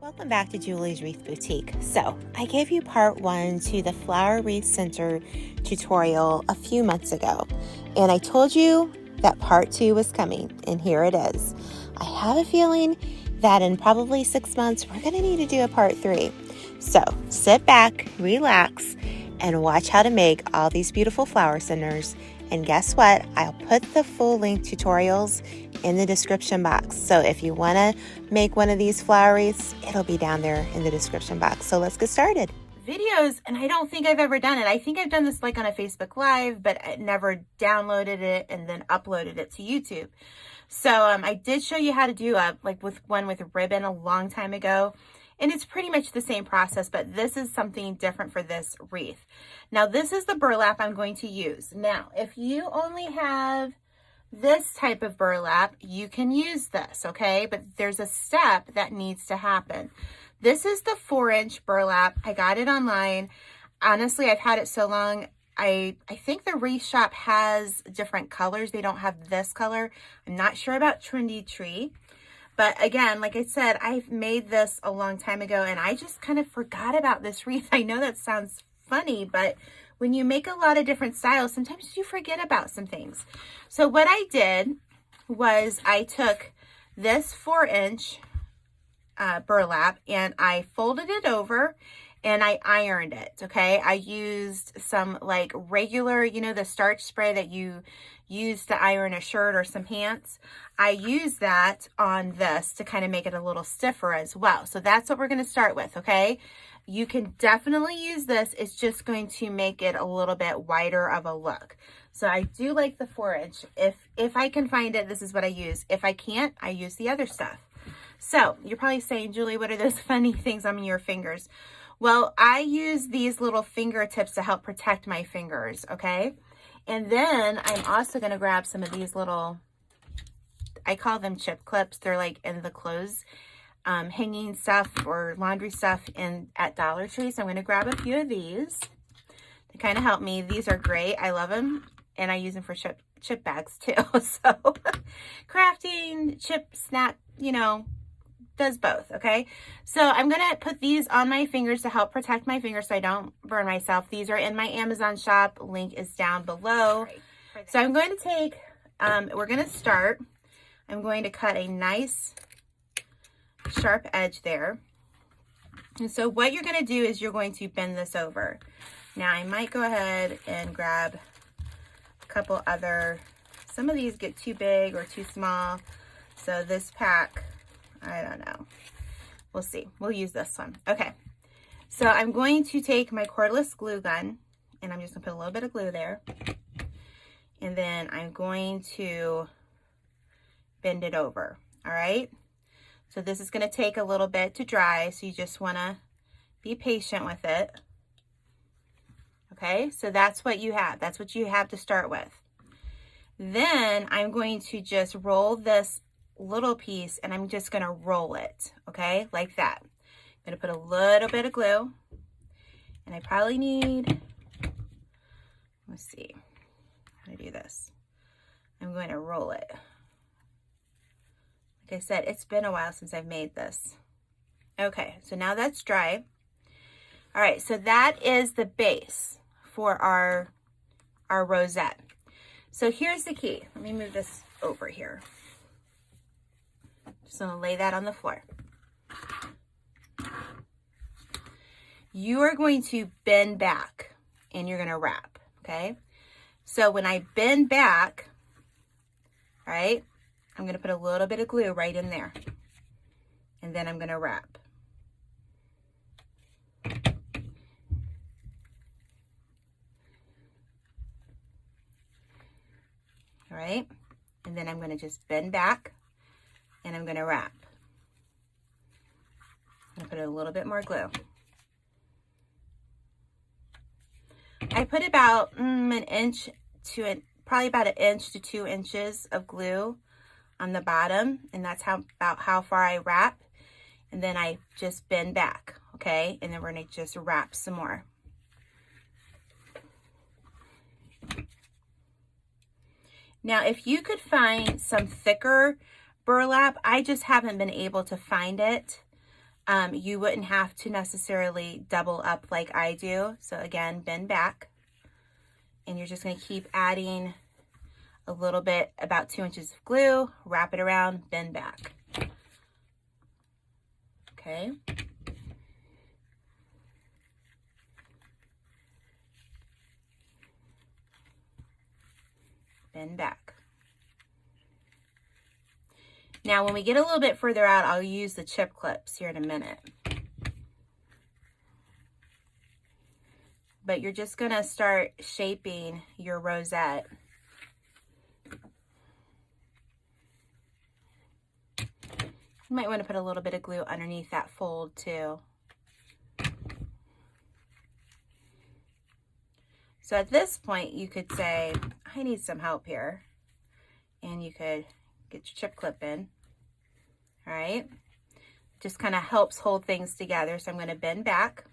Welcome back to Julie's Wreath Boutique. So I gave you part one to the Flower Wreath Center tutorial a few months ago, and I told you that part two was coming, and here it is. I have a feeling that in probably 6 months, we're going to need to do a part three. So sit back, relax, and watch how to make all these beautiful flower centers. And guess what? I'll put the full length tutorials in the description box. So if you want to make one of these flower wreaths, it'll be down there in the description box. So let's get started. Videos, and I don't think I've ever done it. I think I've done this like on a Facebook Live, but I never downloaded it and then uploaded it to YouTube. So I did show you how to do one with ribbon a long time ago. And it's pretty much the same process, but this is something different for this wreath. Now, this is the burlap I'm going to use. Now, if you only have this type of burlap, you can use this, okay? But there's a step that needs to happen. This is the 4-inch burlap. I got it online. Honestly, I've had it so long. I think the Wreath shop has different colors. They don't have this color. I'm not sure about Trendy Tree. But again, like I said, I've made this a long time ago and I just kind of forgot about this wreath. I know that sounds funny, but when you make a lot of different styles, sometimes you forget about some things. So what I did was I took this 4-inch burlap and I folded it over and I ironed it, okay? I used some like regular, the starch spray that you use to iron a shirt or some pants. I use that on this to kind of make it a little stiffer as well. So that's what we're going to start with, okay? You can definitely use this. It's just going to make it a little bit wider of a look. So I do like the 4-inch. If I can find it, this is what I use. If I can't, I use the other stuff. So you're probably saying, Julie, what are those funny things on your fingers? Well, I use these little fingertips to help protect my fingers, okay? And then I'm also going to grab some of these little, I call them chip clips. They're like in the clothes hanging stuff or laundry stuff at Dollar Tree. So I'm going to grab a few of these to kind of help me. These are great. I love them. And I use them for chip bags too. So crafting, chip, snack, does both, okay? So I'm gonna put these on my fingers to help protect my fingers so I don't burn myself. These are in my Amazon shop. Link is down below. So I'm going to take, we're gonna start. I'm going to cut a nice sharp edge there. And so what you're gonna do is you're going to bend this over. Now I might go ahead and grab a couple other, some of these get too big or too small. So this pack, I don't know. We'll see. We'll use this one. Okay. So I'm going to take my cordless glue gun and I'm just gonna put a little bit of glue there. And then I'm going to bend it over. All right. So this is gonna take a little bit to dry. So you just wanna be patient with it. Okay. So that's what you have. That's what you have to start with. Then I'm going to just roll this little piece and I'm just going to roll it, okay, like that. I'm going to put a little bit of glue and I probably need, let's see how to do this. I'm going to roll it. Like I said, it's been a while since I've made this. Okay, so now that's dry. All right, so that is the base for our rosette. So here's the key. Let me move this over here. Just gonna lay that on the floor. You are going to bend back and you're gonna wrap, okay? So when I bend back, all right, I'm gonna put a little bit of glue right in there. And then I'm gonna wrap. All right, and then I'm gonna just bend back and I'm gonna wrap. I'm gonna put a little bit more glue. I put about probably about an inch to 2 inches of glue on the bottom, and that's about how far I wrap. And then I just bend back, okay? And then we're gonna just wrap some more. Now, if you could find some thicker burlap, I just haven't been able to find it. You wouldn't have to necessarily double up like I do. So again, bend back, and you're just going to keep adding a little bit, about 2 inches of glue, wrap it around, bend back. Okay. Bend back. Now, when we get a little bit further out, I'll use the chip clips here in a minute. But you're just gonna start shaping your rosette. You might want to put a little bit of glue underneath that fold too. So at this point, you could say, I need some help here. And you could get your chip clip in. All right. Just kind of helps hold things together. So I'm going to bend back.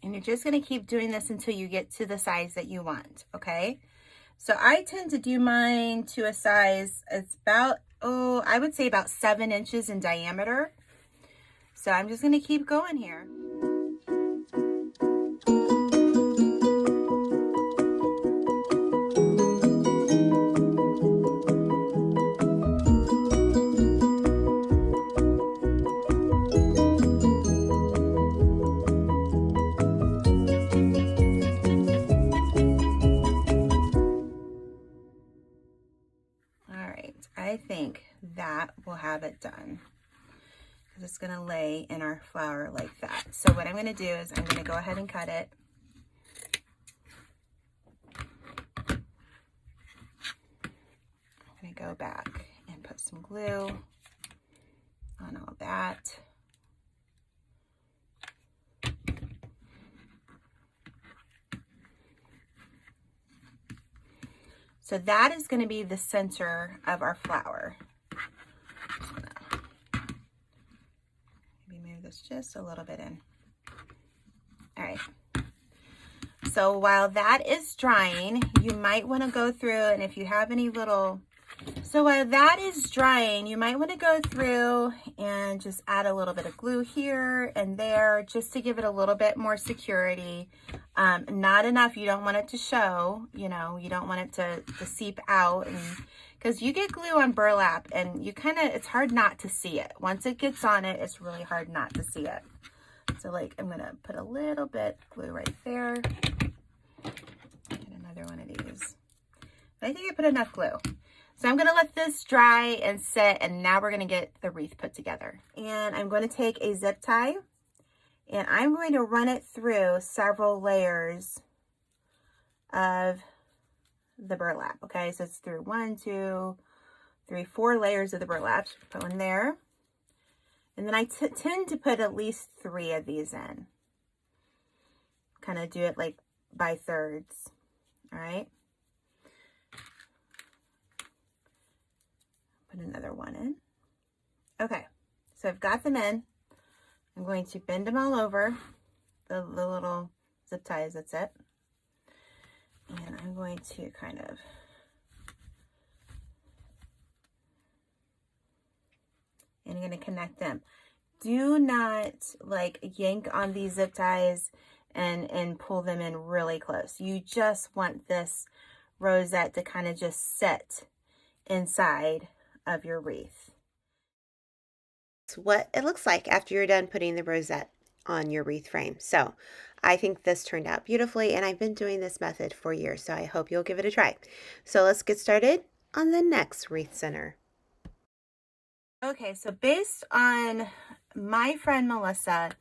And you're just going to keep doing this until you get to the size that you want, okay? So I tend to do mine to a size, it's about, I would say about 7 inches in diameter. So I'm just going to keep going here. I think that will have it done. It's going to lay in our flower like that. So what I'm going to do is I'm going to go ahead and cut it. I'm going to go back and put some glue on all that. So that is going to be the center of our flower. Maybe move this just a little bit in. All right. So while that is drying, you might want to go through, and if you have any little, so while that is drying, you might want to go through and just add a little bit of glue here and there, just to give it a little bit more security. Not enough. You don't want it to show, you know, you don't want it to seep out, and because you get glue on burlap and you kind of, it's hard not to see it. Once it gets on it, it's really hard not to see it. So like, I'm going to put a little bit glue right there. And another one of these. I think I put enough glue. So I'm going to let this dry and sit, and now we're going to get the wreath put together. And I'm going to take a zip tie, and I'm going to run it through several layers of the burlap. Okay, so it's through 1, 2, 3, 4 layers of the burlap. Put one there. And then I tend to put at least 3 of these in. Kind of do it like by thirds. All right. Put another one in. Okay, so I've got them in. I'm going to bend them all over, the little zip ties, that's it. And I'm going to kind of and I'm going to connect them. Do not like yank on these zip ties and pull them in really close. You just want this rosette to kind of just sit inside of your wreath. It's what it looks like after you're done putting the rosette on your wreath frame. So I think this turned out beautifully, and I've been doing this method for years, so I hope you'll give it a try. So let's get started on the next wreath center. Okay, so based on my friend Melissa,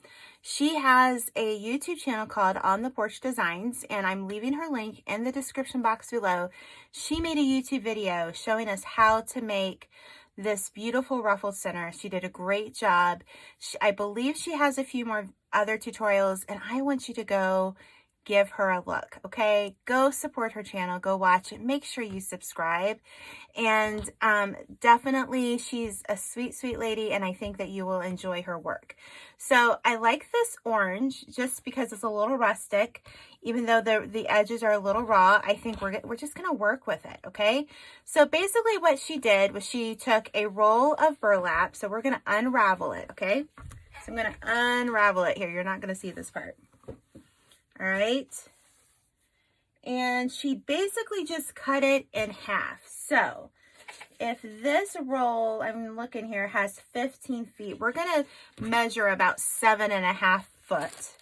she has a YouTube channel called On the Porch Designs, and I'm leaving her link in the description box below. She made a YouTube video showing us how to make this beautiful ruffled center. She did a great job. I believe she has a few more other tutorials, and I want you to go give her a look, okay? Go support her channel, go watch it, make sure you subscribe, and definitely she's a sweet, sweet lady, and I think that you will enjoy her work. So I like this orange just because it's a little rustic, even though the edges are a little raw. I think we're just gonna work with it, okay? So basically what she did was she took a roll of burlap, so we're gonna unravel it, okay? So I'm gonna unravel it here. You're not gonna see this part. All right. And she basically just cut it in half. So if this roll, I'm looking here, has 15 feet, we're going to measure about 7.5 foot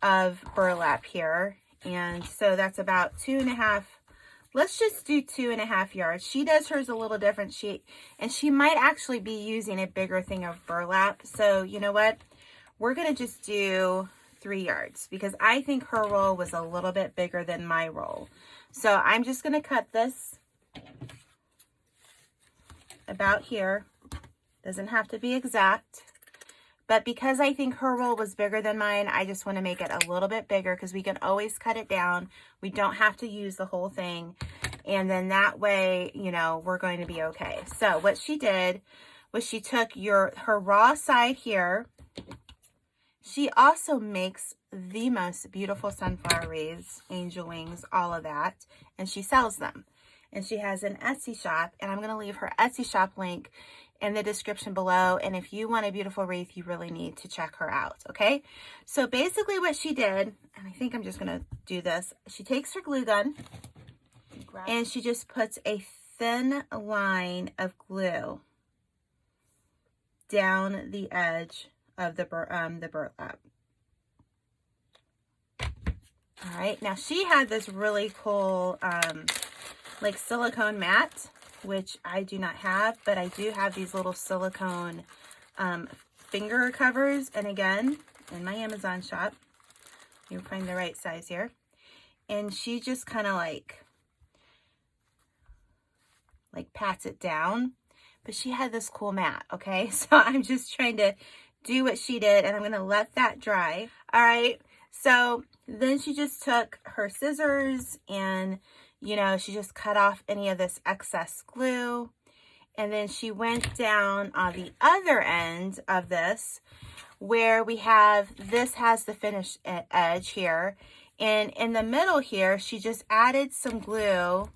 of burlap here. And so that's about 2.5. Let's just do 2.5 yards. She does hers a little different. She might actually be using a bigger thing of burlap. So you know what? We're going to just do 3 yards because I think her roll was a little bit bigger than my roll. So I'm just going to cut this about here. Doesn't have to be exact, but because I think her roll was bigger than mine, I just want to make it a little bit bigger because we can always cut it down. We don't have to use the whole thing, and then that way, you know, we're going to be okay. So what she did was she took her raw side here. She also makes the most beautiful sunflower wreaths, angel wings, all of that, and she sells them. And she has an Etsy shop, and I'm going to leave her Etsy shop link in the description below. And if you want a beautiful wreath, you really need to check her out, okay? So basically what she did, and I think I'm just going to do this, she takes her glue gun, and she just puts a thin line of glue down the edge of the burlap. All right, now she had this really cool like silicone mat, which I do not have, but I do have these little silicone finger covers. And again, in my Amazon shop, you'll find the right size here. And she just kind of like pats it down, but she had this cool mat, okay? So I'm just trying to do what she did, and I'm gonna let that dry. All right, so then she just took her scissors and, you know, she just cut off any of this excess glue, and then she went down on the other end of this where we have, this has the finished edge here, and in the middle here she just added some glue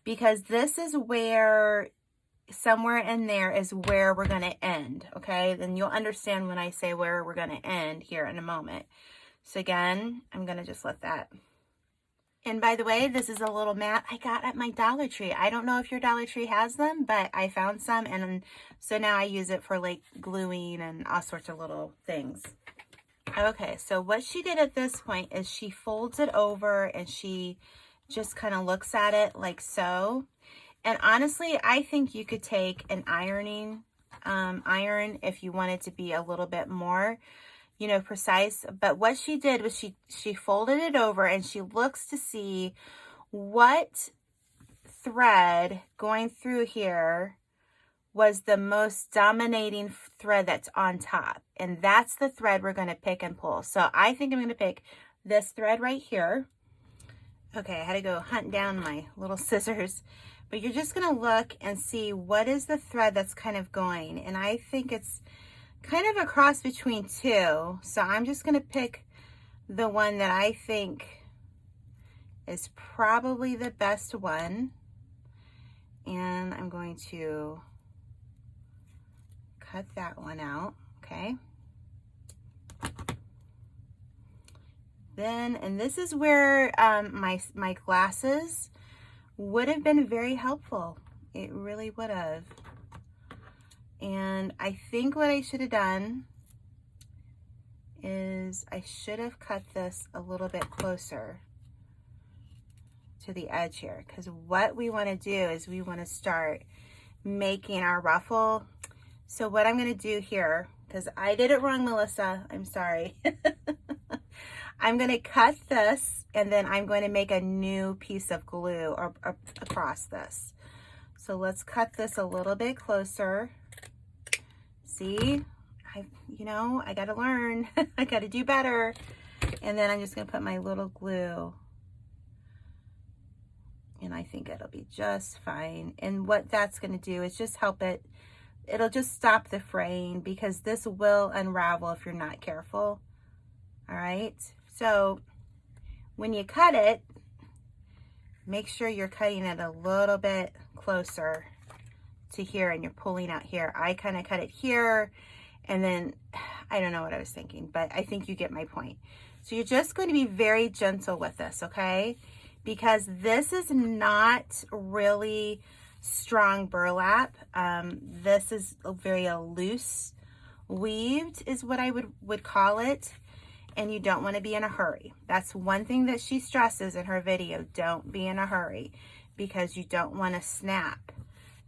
because this is where, somewhere in there is where we're going to end, okay? Then you'll understand when I say where we're going to end here in a moment. So again, I'm going to just let that. And by the way, this is a little mat I got at my Dollar Tree. I don't know if your Dollar Tree has them, but I found some, and so now I use it for like gluing and all sorts of little things. Okay, so what she did at this point is she folds it over and she just kind of looks at it like so. And honestly, I think you could take an ironing iron if you wanted to be a little bit more, you know, precise. But what she did was she folded it over and she looks to see what thread going through here was the most dominating thread that's on top. And that's the thread we're going to pick and pull. So I think I'm going to pick this thread right here. Okay, I had to go hunt down my little scissors. But you're just going to look and see what is the thread that's kind of going. And I think it's kind of a cross between two. So I'm just going to pick the one that I think is probably the best one. And I'm going to cut that one out, okay? Then, and this is where my glasses would have been very helpful. It really would have. And I think what I should have done is I should have cut this a little bit closer to the edge here, because what we want to do is we want to start making our ruffle. So what I'm going to do here, because I did it wrong, Melissa, I'm sorry. I'm going to cut this, and then I'm going to make a new piece of glue or across this. So let's cut this a little bit closer. See, I got to learn. I got to do better. And then I'm just going to put my little glue. And I think it'll be just fine. And what that's going to do is just help it. It'll just stop the fraying, because this will unravel if you're not careful. All right. So when you cut it, make sure you're cutting it a little bit closer to here, and you're pulling out here. I kind of cut it here, and then I don't know what I was thinking, but I think you get my point. So you're just going to be very gentle with this, okay? Because this is not really strong burlap. This is a very loose weaved is what I would call it. And you don't want to be in a hurry. That's one thing that she stresses in her video. Don't be in a hurry, because you don't want to snap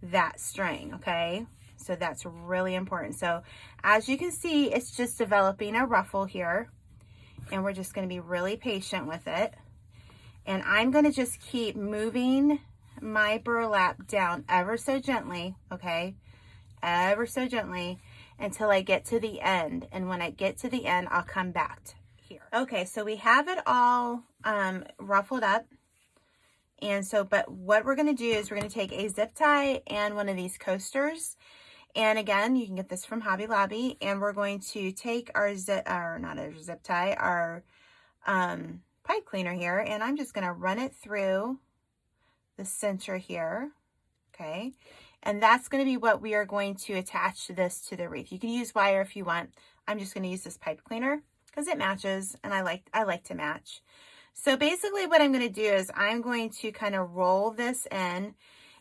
that string, okay? So that's really important. So as you can see, it's just developing a ruffle here, and we're just going to be really patient with it. And I'm going to just keep moving my burlap down ever so gently, okay? Ever so gently, until I get to the end. And when I get to the end, I'll come back to here. Okay, so we have it all ruffled up. And so, but what we're going to do is we're going to take a zip tie and one of these coasters. And again, you can get this from Hobby Lobby. And we're going to take our our pipe cleaner here. And I'm just going to run it through the center here. Okay. And that's going to be what we are going to attach this to the wreath. You can use wire if you want. I'm just going to use this pipe cleaner because it matches, and I like to match. So basically what I'm going to do is I'm going to kind of roll this in,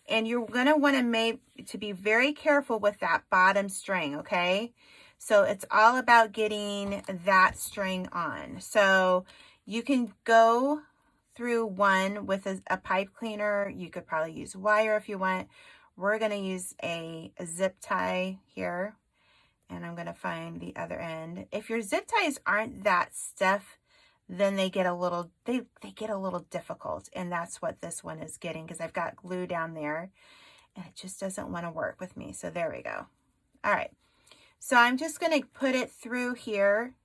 and you're going to want to be very careful with that bottom string, okay? So it's all about getting that string on. So you can go through one with a pipe cleaner. You could probably use wire if you want. We're going to use a zip tie here, and I'm going to find the other end. If your zip ties aren't that stiff, then they get a little difficult, and that's what this one is getting, because I've got glue down there and it just doesn't want to work with me. So there we go. All right, so I'm just going to put it through here.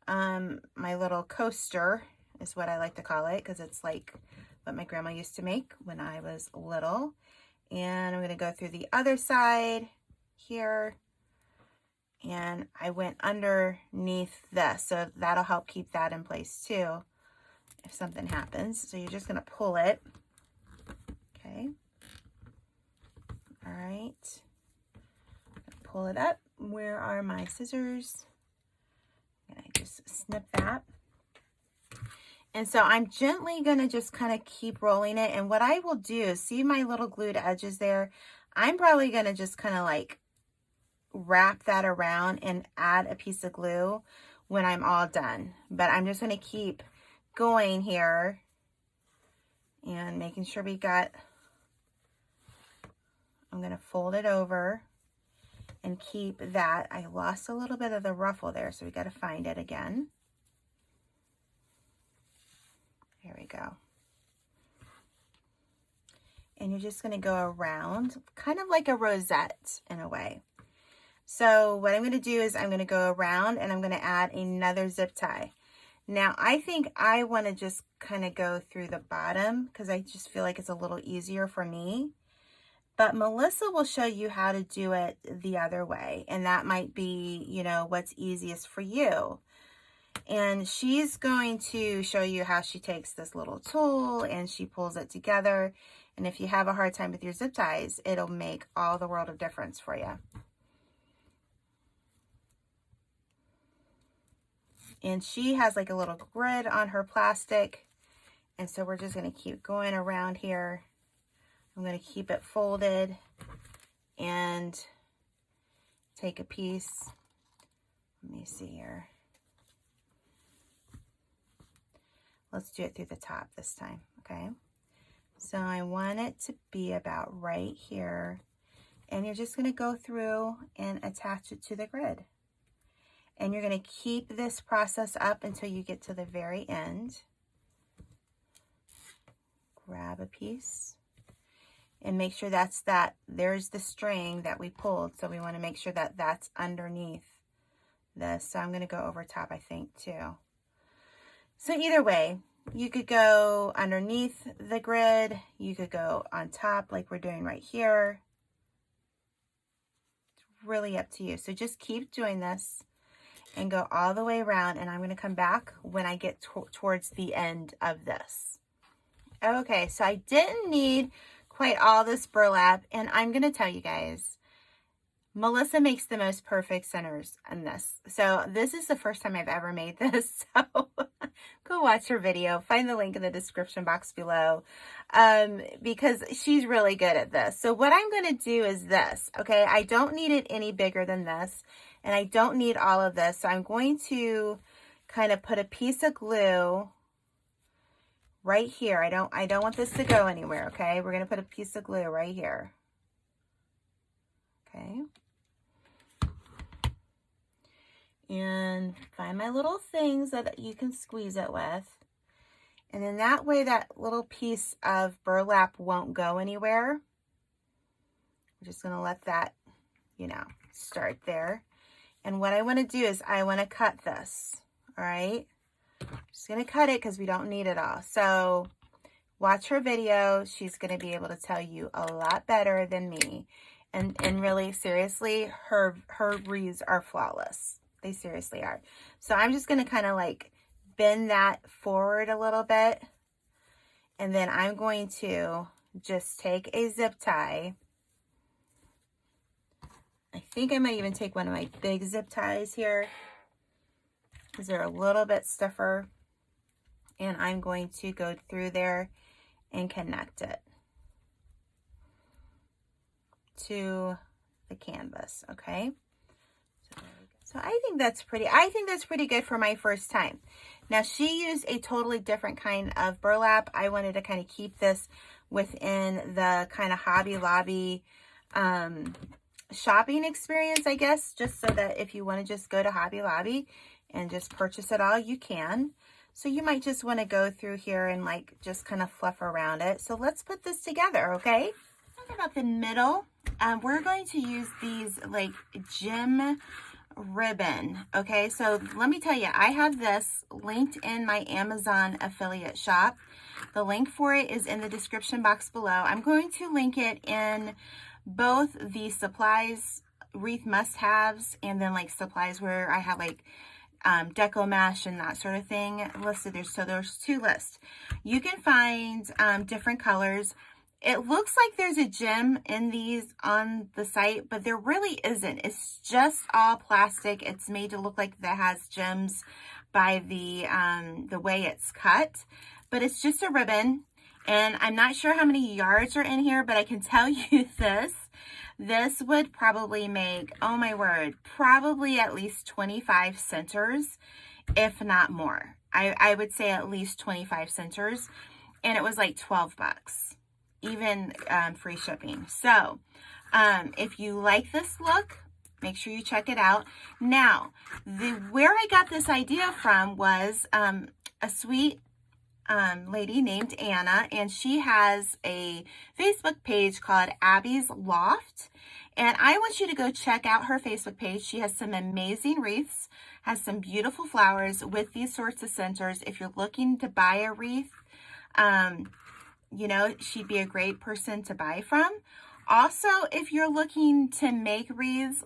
My little coaster is what I like to call it, because it's like what my grandma used to make when I was little. And I'm going to go through the other side here, and I went underneath this, so that'll help keep that in place too if something happens. So you're just going to pull it. Okay. All right. Pull it up. Where are my scissors? And I just snip that. And so I'm gently going to just kind of keep rolling it. And what I will do is, see my little glued edges there? I'm probably going to just kind of like wrap that around and add a piece of glue when I'm all done. But I'm just going to keep going here and making sure we got, I'm going to fold it over and keep that. I lost a little bit of the ruffle there, so we got to find it again. There we go. And you're just going to go around, kind of like a rosette in a way. So what I'm going to do is I'm going to go around, and I'm going to add another zip tie. Now I think I want to just kind of go through the bottom, because I just feel like it's a little easier for me. But Melissa will show you how to do it the other way, and that might be, you know, what's easiest for you. And she's going to show you how she takes this little tool and she pulls it together. And if you have a hard time with your zip ties, it'll make all the world of difference for you. And she has like a little grid on her plastic. And so we're just going to keep going around here. I'm going to keep it folded and take a piece. Let me see here. Let's do it through the top this time, okay? So I want it to be about right here. And you're just going to go through and attach it to the grid. And you're going to keep this process up until you get to the very end. Grab a piece. and make sure there's the string that we pulled. So we want to make sure that that's underneath this. So I'm going to go over top, I think, too. So either way, you could go underneath the grid. You could go on top like we're doing right here. It's really up to you. So just keep doing this and go all the way around. And I'm going to come back when I get towards the end of this. Okay, so I didn't need quite all this burlap. And I'm going to tell you guys, Melissa makes the most perfect centers in this. So this is the first time I've ever made this. So go watch her video. Find the link in the description box below because she's really good at this. So what I'm going to do is this. Okay, I don't need it any bigger than this. And I don't need all of this. So I'm going to kind of put a piece of glue right here. I don't want this to go anywhere. Okay, we're going to put a piece of glue right here. Okay. And find my little things that you can squeeze it with. And then that way that little piece of burlap won't go anywhere. We're just going to let that, start there. And what I want to do is I want to cut this. All right. I'm just going to cut it because we don't need it all. So watch her video. She's going to be able to tell you a lot better than me. And really, seriously, her wreaths are flawless. They seriously are. So I'm just going to kind of like bend that forward a little bit. And then I'm going to just take a zip tie. I think I might even take one of my big zip ties here because they're a little bit stiffer. And I'm going to go through there and connect it to the canvas. Okay. So I think that's pretty good for my first time. Now she used a totally different kind of burlap. I wanted to kind of keep this within the kind of Hobby Lobby shopping experience, I guess, just so that if you want to just go to Hobby Lobby and just purchase it all, you can. So you might just want to go through here and like just kind of fluff around it. So let's put this together, okay? Talking about the middle, we're going to use these like gem ribbon. Okay, so let me tell you, I have this linked in my Amazon affiliate shop. The link for it is in the description box below. I'm going to link it in both the supplies, wreath must-haves, and then like supplies where I have like deco mesh and that sort of thing listed there. So there's two lists. You can find different colors. It looks like there's a gem in these on the site, but there really isn't. It's just all plastic. It's made to look like that has gems by the way it's cut, but it's just a ribbon. And I'm not sure how many yards are in here, but I can tell you this would probably make, oh my word, probably at least 25 centers, if not more. I would say at least 25 centers, and it was like 12 bucks. Even free shipping. So if you like this look, make sure you check it out. Now, where I got this idea from was a sweet lady named Anna, and she has a Facebook page called Abby's Loft. And I want you to go check out her Facebook page. She has some amazing wreaths, has some beautiful flowers with these sorts of centers. If you're looking to buy a wreath, she'd be a great person to buy from. Also, if you're looking to make wreaths,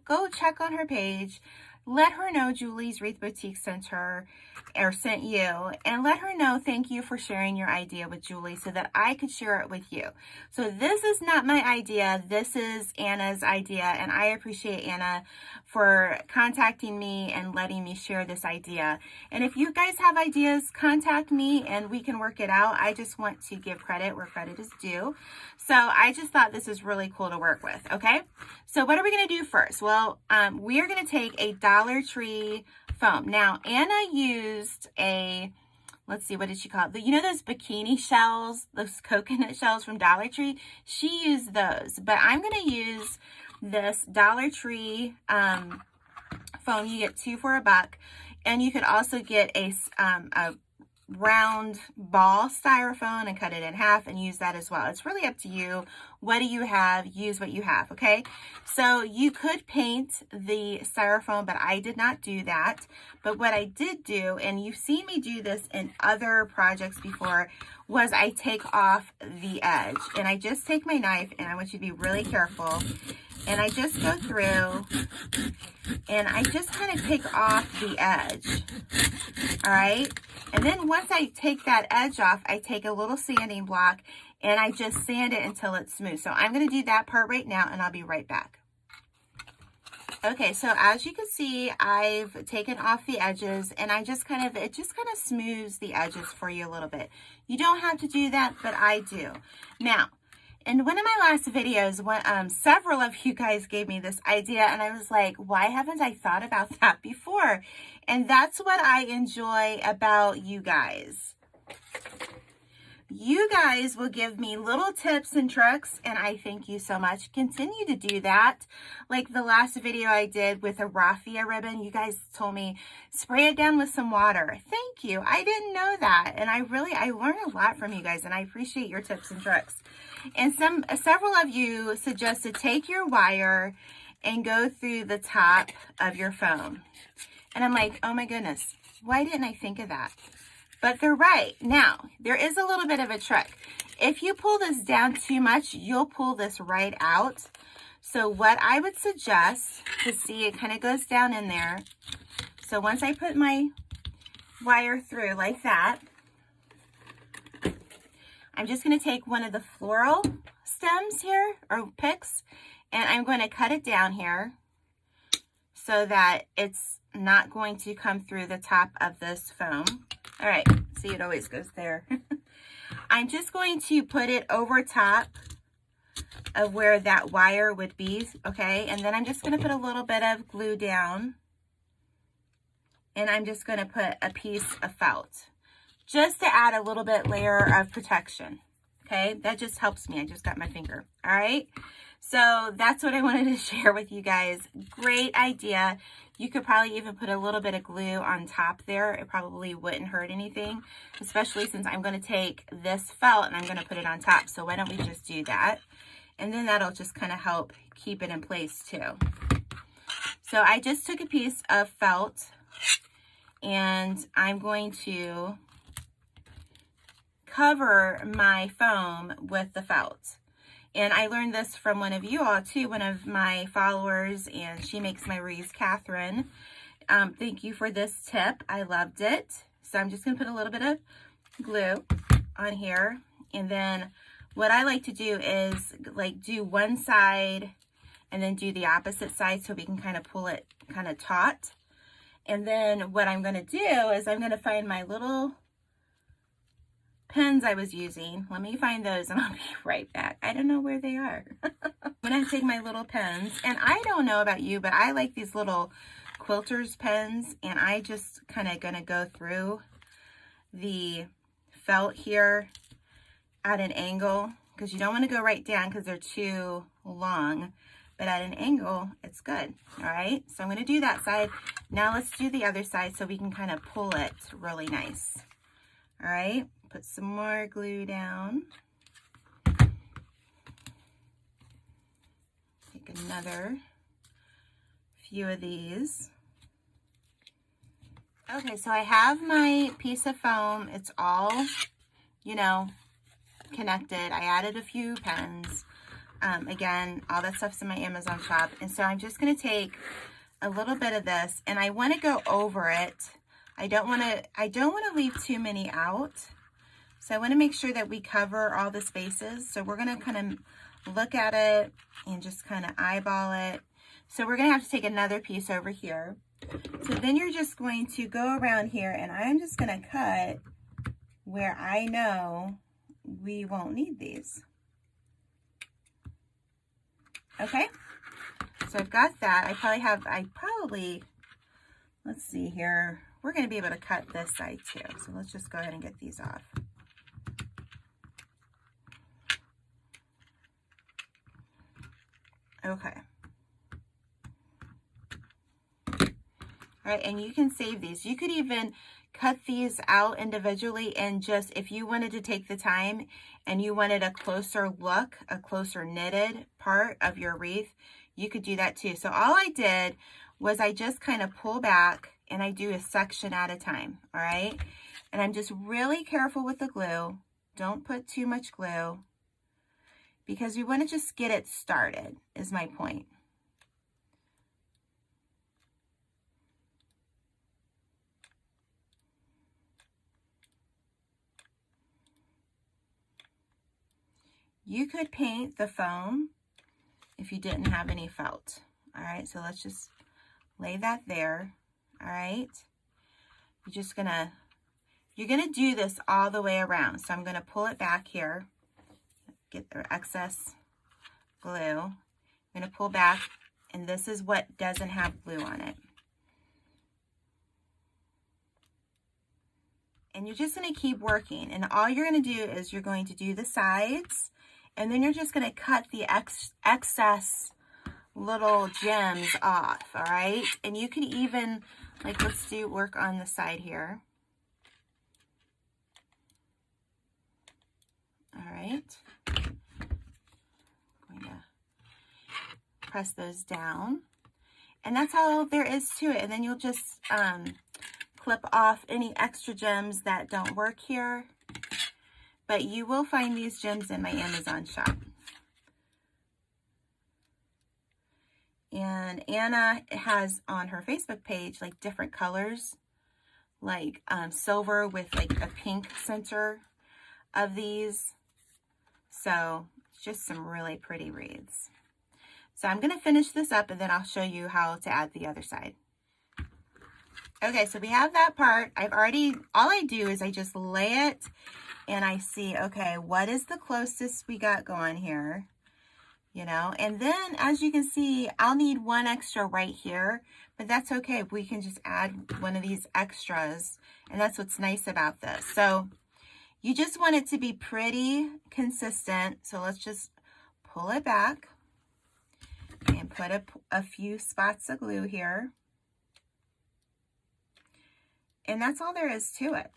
go check on her page. Let her know Julie's Wreath Boutique sent you, and let her know thank you for sharing your idea with Julie so that I could share it with you. So this is not my idea. This is Anna's idea, and I appreciate Anna for contacting me and letting me share this idea. And if you guys have ideas, contact me and we can work it out. I just want to give credit where credit is due. So I just thought this is really cool to work with, okay? So what are we going to do first? Well, we are going to take a Dollar Tree foam. Now, Anna used a, let's see, what did she call it? Those bikini shells, those coconut shells from Dollar Tree? She used those, but I'm going to use this Dollar Tree foam. You get 2 for $1, and you could also get a round ball styrofoam and cut it in half and use that as well. It's really up to you. What do you have? Use what you have, okay? So you could paint the styrofoam, but I did not do that. But what I did do, and you've seen me do this in other projects before, was I take off the edge. And I just take my knife, and I want you to be really careful. And I just go through and I just kind of take off the edge. All right. And then once I take that edge off, I take a little sanding block and I just sand it until it's smooth. So I'm going to do that part right now and I'll be right back. Okay, so as you can see, I've taken off the edges and it just kind of smooths the edges for you a little bit. You don't have to do that, but I do. Now, in one of my last videos, several of you guys gave me this idea and I was like, why haven't I thought about that before? And that's what I enjoy about you guys. You guys will give me little tips and tricks, and I thank you so much. Continue to do that. Like the last video I did with a raffia ribbon, you guys told me, spray it down with some water. Thank you. I didn't know that, and I learned a lot from you guys, and I appreciate your tips and tricks. And several of you suggested take your wire and go through the top of your foam. And I'm like, oh my goodness, why didn't I think of that? But they're right. Now, there is a little bit of a trick. If you pull this down too much, you'll pull this right out. So what I would suggest, to see it kind of goes down in there. So once I put my wire through like that, I'm just going to take one of the floral stems here, or picks, and I'm going to cut it down here so that it's not going to come through the top of this foam. All right, see, it always goes there. I'm just going to put it over top of where that wire would be, okay? And then I'm just going to put a little bit of glue down. And I'm just going to put a piece of felt, just to add a little bit layer of protection, okay? That just helps me. I just got my finger, all right? So that's what I wanted to share with you guys. Great idea. You could probably even put a little bit of glue on top there. It probably wouldn't hurt anything, especially since I'm going to take this felt and I'm going to put it on top. So why don't we just do that? And then that'll just kind of help keep it in place too. So I just took a piece of felt and I'm going to cover my foam with the felt. And I learned this from one of you all too, one of my followers, and she makes my wreaths, Catherine. Thank you for this tip. I loved it. So I'm just going to put a little bit of glue on here. And then what I like to do is like do one side and then do the opposite side so we can kind of pull it kind of taut. And then what I'm going to do is I'm going to find my little pens I was using. Let me find those and I'll be right back. I don't know where they are. I'm going to take my little pens, and I don't know about you, but I like these little quilter's pens, and I just kind of going to go through the felt here at an angle, because you don't want to go right down because they're too long, but at an angle it's good. All right, so I'm going to do that side. Now let's do the other side so we can kind of pull it really nice. All right, put some more glue down. Take another few of these. Okay, so I have my piece of foam. It's all, you know, connected. I added a few pens. Again, all that stuff's in my Amazon shop. And so I'm just going to take a little bit of this, and I want to go over it. I don't want to leave too many out. So I want to make sure that we cover all the spaces. So we're going to kind of look at it and just kind of eyeball it. So we're going to have to take another piece over here. So then you're just going to go around here, and I'm just going to cut where I know we won't need these. Okay, so I've got that. Let's see here. We're going to be able to cut this side too. So let's just go ahead and get these off. Okay. All right, and you can save these. You could even cut these out individually, and just if you wanted to take the time and you wanted a closer look, a closer knitted part of your wreath, you could do that too. So all I did was I just kind of pull back and I do a section at a time, all right? And I'm just really careful with the glue. Don't put too much glue because we want to just get it started, is my point. You could paint the foam if you didn't have any felt. All right, so let's just lay that there. All right, you're gonna do this all the way around. So I'm gonna pull it back here, get the excess glue. I'm gonna pull back, and this is what doesn't have glue on it. And you're just gonna keep working, and all you're gonna do is you're going to do the sides, and then you're just gonna cut the excess little gems off, all right? And you can even, like, let's do work on the side here. All right. I'm going to press those down. And that's all there is to it. And then you'll just clip off any extra gems that don't work here. But you will find these gems in my Amazon shop. And Anna has on her Facebook page like different colors, like silver with like a pink center of these. So it's just some really pretty wreaths. So I'm going to finish this up and then I'll show you how to add the other side. Okay, so we have that part. All I do is I just lay it and I see, okay, what is the closest we got going here? You know, and then as you can see, I'll need one extra right here, but that's okay. We can just add one of these extras, and that's what's nice about this. So you just want it to be pretty consistent. So let's just pull it back and put a few spots of glue here. And that's all there is to it.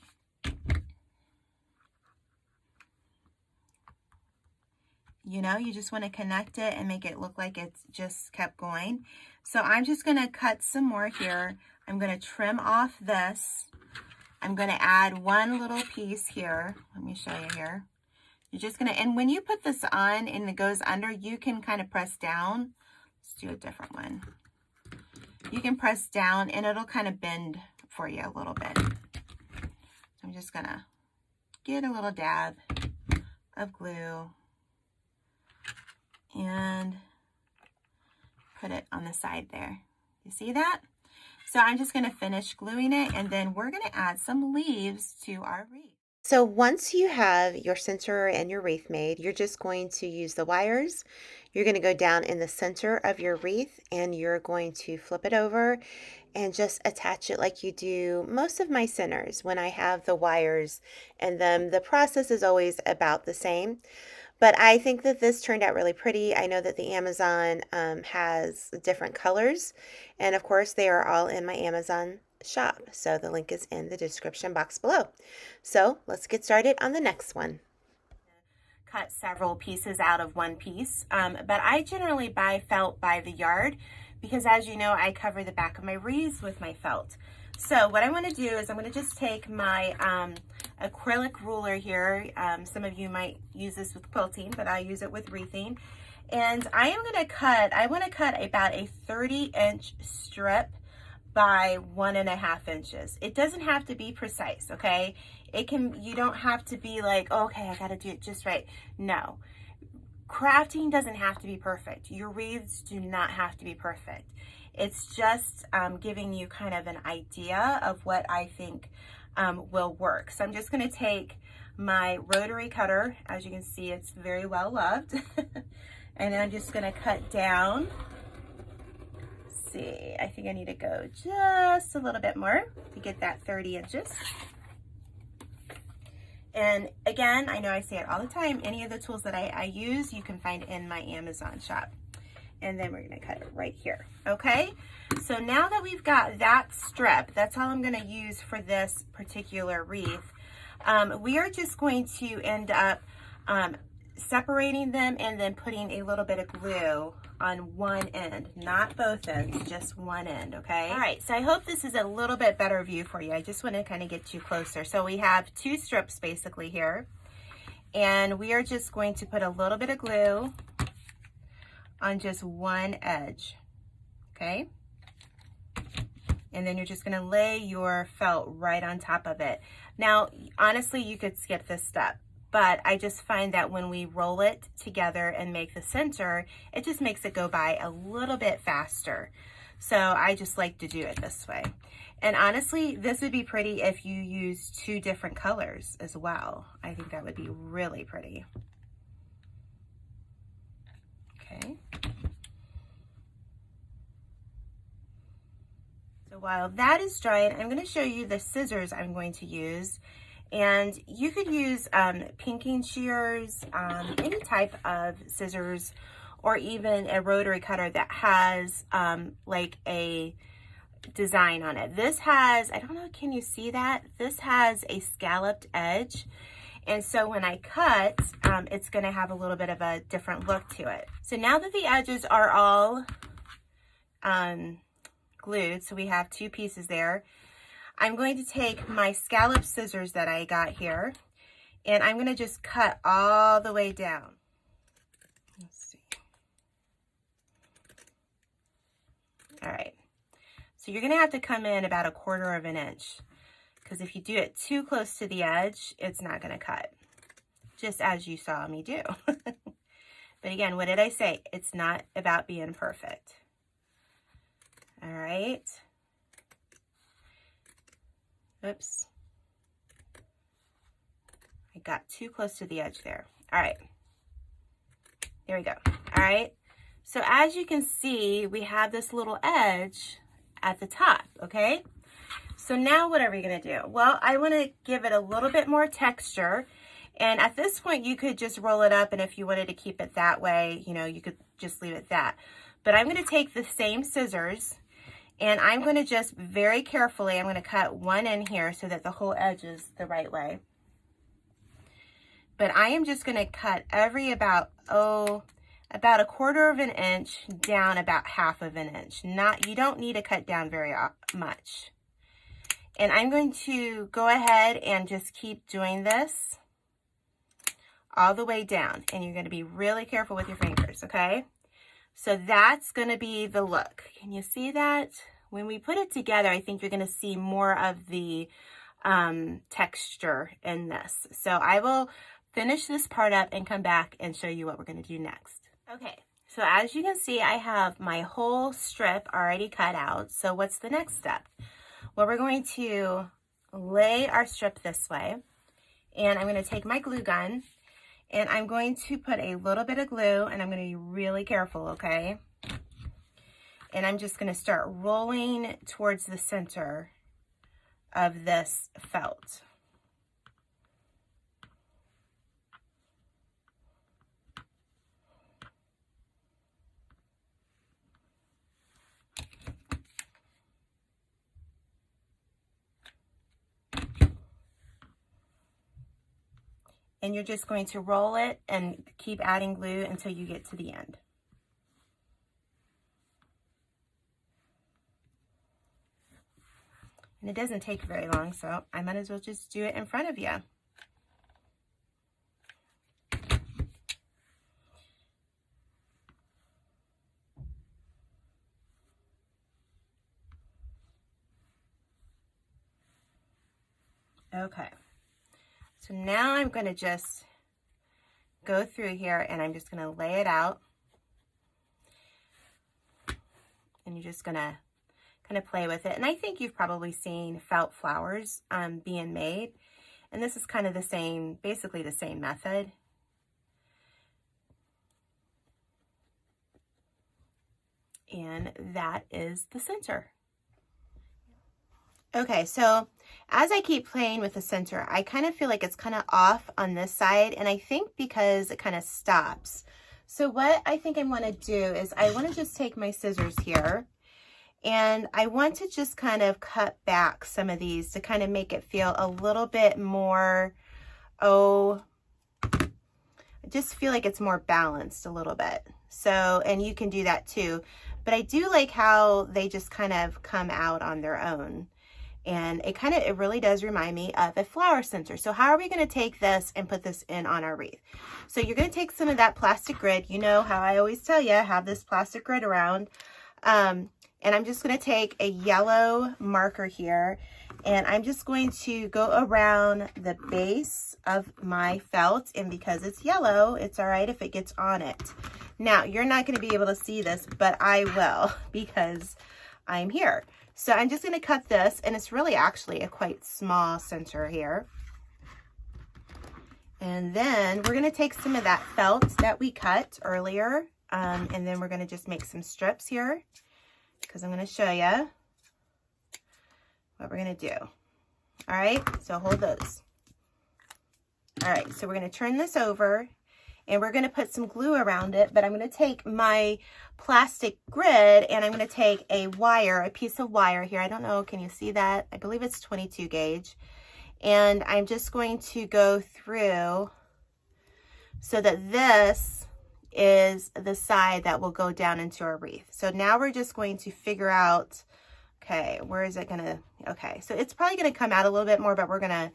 You know, you just want to connect it and make it look like it's just kept going. So I'm just going to cut some more here. I'm going to trim off this. I'm going to add one little piece here. Let me show you here. You're just going to, and when you put this on and it goes under, you can kind of press down. Let's do a different one. You can press down and it'll kind of bend for you a little bit. So I'm just going to get a little dab of glue and put it on the side there. You see that? So I'm just going to finish gluing it, and then we're going to add some leaves to our wreath. So once you have your center and your wreath made, you're just going to use the wires. You're going to go down in the center of your wreath and you're going to flip it over and just attach it like you do most of my centers when I have the wires, and then the process is always about the same. But I think that this turned out really pretty. I know that the Amazon has different colors, and of course they are all in my Amazon shop. So the link is in the description box below. So let's get started on the next one. Cut several pieces out of one piece, but I generally buy felt by the yard because, as you know, I cover the back of my wreaths with my felt. So what I want to do is I'm going to just take my acrylic ruler here. Some of you might use this with quilting, but I use it with wreathing. And I want to cut about a 30-inch strip by 1.5 inches. It doesn't have to be precise, okay? You don't have to be like, okay, I got to do it just right. No. Crafting doesn't have to be perfect. Your wreaths do not have to be perfect. It's just giving you kind of an idea of what I think will work. So I'm just going to take my rotary cutter. As you can see, it's very well loved. And I'm just going to cut down. Let's see, I think I need to go just a little bit more to get that 30 inches. And again, I know I say it all the time, any of the tools that I use, you can find in my Amazon shop. and then we're gonna cut it right here, okay? So now that we've got that strip, that's all I'm gonna use for this particular wreath. We are just going to end up separating them and then putting a little bit of glue on one end, not both ends, just one end, okay? All right, so I hope this is a little bit better view for you. I just want to kind of get you closer. So we have two strips basically here, and we are just going to put a little bit of glue on just one edge, okay? And then you're just gonna lay your felt right on top of it. Now, honestly, you could skip this step, but I just find that when we roll it together and make the center, it just makes it go by a little bit faster. So I just like to do it this way. And honestly, this would be pretty if you use two different colors as well. I think that would be really pretty. Okay. So while that is drying, I'm going to show you the scissors I'm going to use. And you could use pinking shears, any type of scissors, or even a rotary cutter that has like a design on it. This has, I don't know, can you see that? This has a scalloped edge. And so when I cut, it's gonna have a little bit of a different look to it. So now that the edges are all glued, so we have two pieces there, I'm going to take my scallop scissors that I got here, and I'm going to just cut all the way down. Let's see. All right. So you're going to have to come in about 1/4 of an inch, because if you do it too close to the edge, it's not going to cut, just as you saw me do. But again, what did I say? It's not about being perfect. All right. Oops. I got too close to the edge there. All right. There we go. All right. So as you can see, we have this little edge at the top, okay? So now what are we going to do? Well, I want to give it a little bit more texture. And at this point, you could just roll it up. And if you wanted to keep it that way, you know, you could just leave it that. But I'm going to take the same scissors, and I'm going to just very carefully, I'm going to cut one in here so that the whole edge is the right way. But I am just going to cut every about 1/4 of an inch down about 1/2 of an inch. You don't need to cut down very much. And I'm going to go ahead and just keep doing this all the way down. And you're going to be really careful with your fingers, okay? So that's going to be the look. Can you see that? When we put it together, I think you're going to see more of the texture in this. So I will finish this part up and come back and show you what we're going to do next. Okay, so as you can see, I have my whole strip already cut out. So what's the next step? Well, we're going to lay our strip this way, and I'm going to take my glue gun, and I'm going to put a little bit of glue, and I'm going to be really careful, okay? And I'm just going to start rolling towards the center of this felt. And you're just going to roll it and keep adding glue until you get to the end. And it doesn't take very long, so I might as well just do it in front of you. Okay. So now I'm going to just go through here, and I'm just going to lay it out. And you're just going to kind of play with it. And I think you've probably seen felt flowers being made. And this is kind of the same, basically the same method. And that is the center. Okay, so as I keep playing with the center, I kind of feel like it's kind of off on this side, and I think because it kind of stops. So what I think I want to do is I want to just take my scissors here, and I want to just kind of cut back some of these to kind of make it feel a little bit more, I just feel like it's more balanced a little bit. So, and you can do that too, but I do like how they just kind of come out on their own. And it really does remind me of a flower center. So how are we going to take this and put this in on our wreath? So you're going to take some of that plastic grid. You know how I always tell you, have this plastic grid around. And I'm just going to take a yellow marker here, and I'm just going to go around the base of my felt. And because it's yellow, it's all right if it gets on it. Now, you're not going to be able to see this, but I will because I'm here. So I'm just going to cut this, and it's really actually a quite small center here. And then we're going to take some of that felt that we cut earlier, and then we're going to just make some strips here, because I'm going to show you what we're going to do. All right, so hold those. All right, so we're going to turn this over, and we're going to put some glue around it, but I'm going to take my plastic grid, and I'm going to take a piece of wire here. I don't know, can you see that? I believe it's 22 gauge. And I'm just going to go through so that this is the side that will go down into our wreath. So now we're just going to figure out, okay, where is it going to, okay, so it's probably going to come out a little bit more, but we're going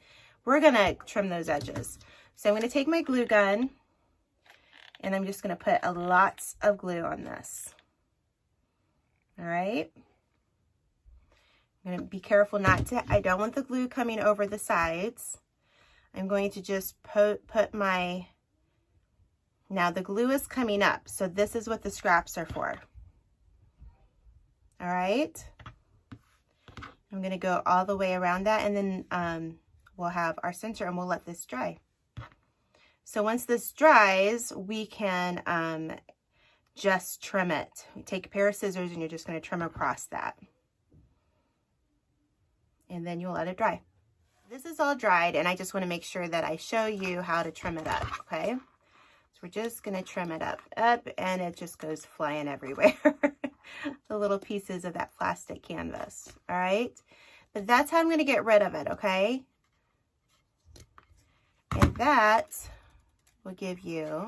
to trim those edges. So I'm going to take my glue gun, and I'm just going to put a lots of glue on this. All right. I'm going to be careful I don't want the glue coming over the sides. I'm going to just put now the glue is coming up. So this is what the scraps are for. All right. I'm going to go all the way around that, and then we'll have our center, and we'll let this dry. So once this dries, we can just trim it. You take a pair of scissors, and you're just going to trim across that. And then you'll let it dry. This is all dried, and I just want to make sure that I show you how to trim it up, okay? So we're just going to trim it up, and it just goes flying everywhere. The little pieces of that plastic canvas, all right? But that's how I'm going to get rid of it, okay? And that will give you,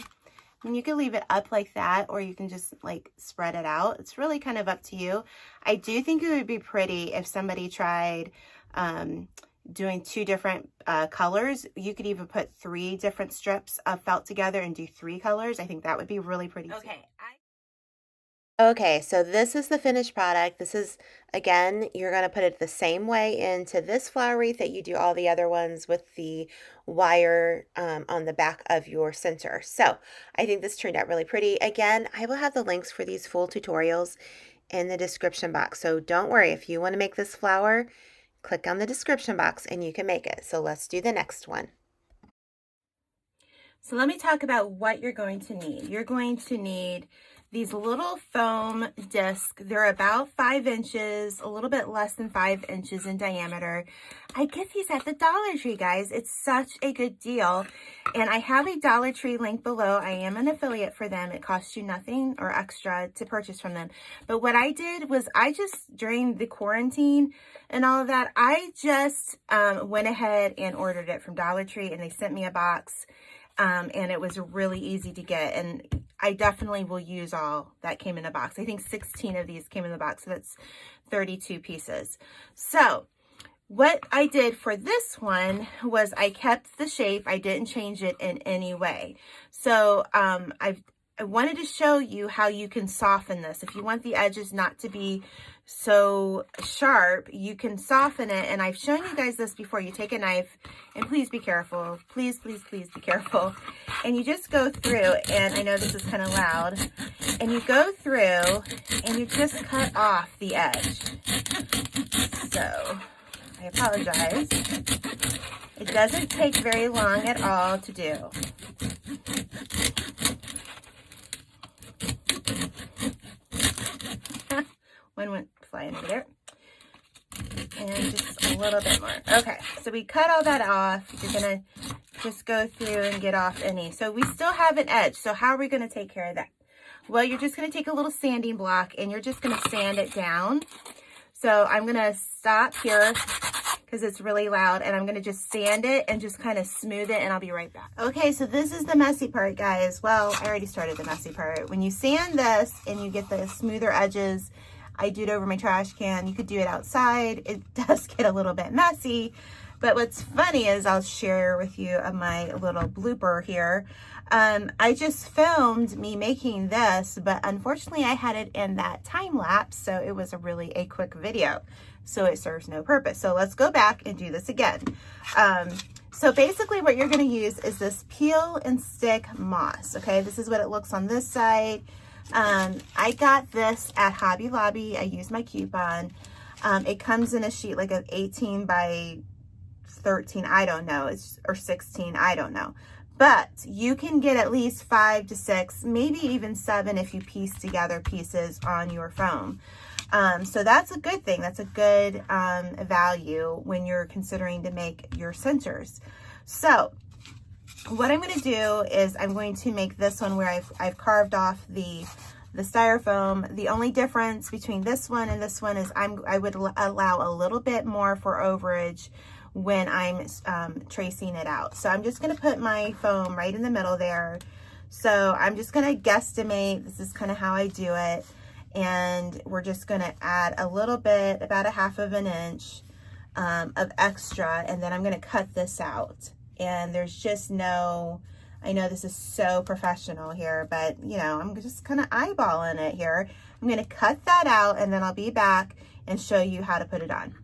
and you can leave it up like that, or you can just like spread it out. It's really kind of up to you. I do think it would be pretty if somebody tried doing 2 different colors. You could even put 3 different strips of felt together and do 3 colors. I think that would be really pretty too. Okay, so this is the finished product. This is, again, you're going to put it the same way into this flower wreath that you do all the other ones with the wire on the back of your center. So I think this turned out really pretty. Again, I will have the links for these full tutorials in the description box. So don't worry, if you want to make this flower, click on the description box and you can make it. So let's do the next one. So let me talk about what you're going to need. You're going to need these little foam discs. They're about 5 inches, a little bit less than 5 inches in diameter. I get these at the Dollar Tree, guys. It's such a good deal. And I have a Dollar Tree link below. I am an affiliate for them. It costs you nothing or extra to purchase from them. But what I did was during the quarantine and all of that, I just went ahead and ordered it from Dollar Tree, and they sent me a box. And it was really easy to get, and I definitely will use all that came in the box. I think 16 of these came in the box, so that's 32 pieces. So what I did for this one was I kept the shape. I didn't change it in any way. So I wanted to show you how you can soften this. If you want the edges not to be so sharp, you can soften it. And I've shown you guys this before. You take a knife, and please be careful. Please, please, please be careful. And you just go through, and I know this is kind of loud, and you go through and you just cut off the edge. So I apologize. It doesn't take very long at all to do. One went flying over there. And just a little bit more. Okay, so we cut all that off. You're going to just go through and get off any. So we still have an edge. So how are we going to take care of that? Well, you're just going to take a little sanding block and you're just going to sand it down. So I'm going to stop here because it's really loud, and I'm going to just sand it and just kind of smooth it, and I'll be right back. Okay, so this is the messy part, guys. Well, I already started the messy part. When you sand this and you get the smoother edges, I do it over my trash can. You could do it outside. It does get a little bit messy, but what's funny is I'll share with you my little blooper here. I just filmed me making this, but unfortunately I had it in that time lapse, so it was really a quick video. So it serves no purpose. So let's go back and do this again. So basically what you're going to use is this peel and stick moss. Okay, this is what it looks on this side. I got this at Hobby Lobby. I used my coupon. It comes in a sheet like of 18 by 13, I don't know, or 16, I don't know. But you can get at least 5 to 6, maybe even 7 if you piece together pieces on your foam. So that's a good thing. That's a good value when you're considering to make your centers. So what I'm going to do is I'm going to make this one where I've carved off the styrofoam. The only difference between this one and this one is I would allow a little bit more for overage when I'm tracing it out. So I'm just going to put my foam right in the middle there. So I'm just going to guesstimate. This is kind of how I do it. And we're just going to add a little bit, about 1/2 inch of extra, and then I'm going to cut this out. And there's just no, I know this is so professional here, but you know, I'm just kind of eyeballing it here. I'm going to cut that out, and then I'll be back and show you how to put it on.